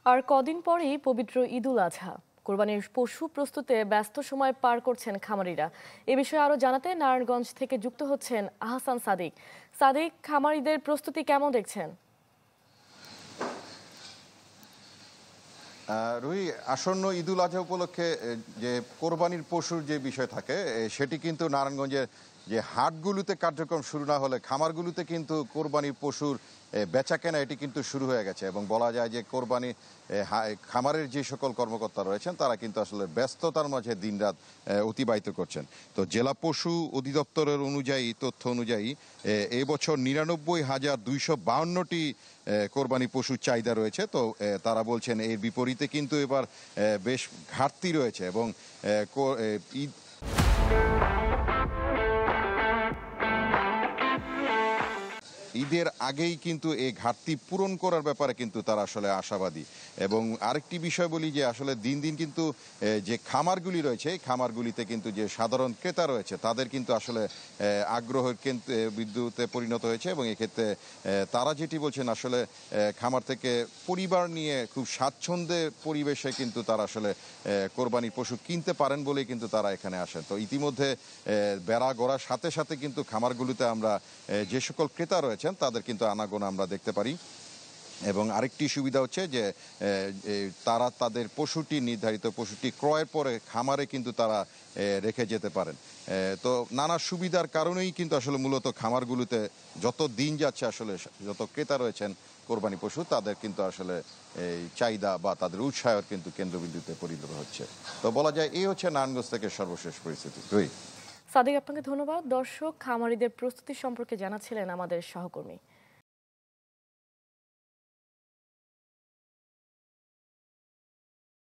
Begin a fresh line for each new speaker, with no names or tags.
আর কদিন পরেই পবিত্র ঈদুল আজহা। কোরবানির পশু প্রস্তুতে ব্যস্ত সময় পার করছেন খামারিরা। এ বিষয়ে আরো জানাতে নারায়ণগঞ্জ থেকে যুক্ত হচ্ছেন আহসান সাদিক। সাদিক, খামারিদের প্রস্তুতি কেমন দেখছেন?
রুহি, আসন্ন ঈদুল আজহা উপলক্ষে যে কোরবানির পশুর যে বিষয় থাকে সেটি কিন্তু নারায়ণগঞ্জের যে হাটগুলোতে কার্যক্রম শুরু না হলে খামারগুলোতে কিন্তু কোরবানির পশুর বেচা কেনা এটি কিন্তু শুরু হয়ে গেছে এবং বলা যায় যে কোরবানি খামারের যে সকল কর্মকর্তা রয়েছেন তারা কিন্তু আসলে ব্যস্ততার মাঝে দিনরাত অতিবাহিত করছেন। তো জেলা পশু অধিদপ্তরের তথ্য অনুযায়ী এবছর 99,252টি কোরবানি পশুর চাহিদা রয়েছে। তো তারা বলছেন এর বিপরীতে কিন্তু এবার বেশ ঘাটতি রয়েছে এবং ঈদ ঈদের আগেই কিন্তু এই ঘাটতি পূরণ করার ব্যাপারে কিন্তু তারা আসলে আশাবাদী। এবং আরেকটি বিষয় বলি যে আসলে দিন দিন কিন্তু যে খামারগুলি রয়েছে এই খামারগুলিতে কিন্তু যে সাধারণ ক্রেতা রয়েছে তাদের কিন্তু আসলে আগ্রহের বিদ্যুতে পরিণত হয়েছে এবং এক্ষেত্রে তারা যেটি বলছেন আসলে খামার থেকে পরিবার নিয়ে খুব স্বাচ্ছন্দ্যে পরিবেশে কিন্তু তারা আসলে কোরবানির পশু কিনতে পারেন বলেই কিন্তু তারা এখানে আসেন। তো ইতিমধ্যে বেড়া গড়ার সাথে সাথে কিন্তু খামারগুলোতে আমরা যে সকল ক্রেতা রয়েছেন তাদের কিন্তু আনাগোনা আমরা দেখতে পারি। এবং আরেকটি সুবিধা হচ্ছে যে তারা তাদের নির্ধারিত পশুটি ক্রয়ের পরে খামারে কিন্তু তারা রেখে যেতে পারেন। তো নানা সুবিধার কারণেই কিন্তু আসলে মূলত খামারগুলোতে যত দিন যাচ্ছে আসলে যত ক্রেতা রয়েছেন কোরবানি পশু তাদের কিন্তু আসলে এই চাহিদা বা তাদের উৎসাহের কিন্তু কেন্দ্রবিন্দুতে পরিণত হচ্ছে। তো বলা যায় এই হচ্ছে নারায়ণগঞ্জ থেকে সর্বশেষ পরিস্থিতি।
সাদিক, আপনাকে ধন্যবাদ। দর্শক, খামারিদের প্রস্তুতি সম্পর্কে জানাচ্ছিলেন আমাদের সহকর্মী।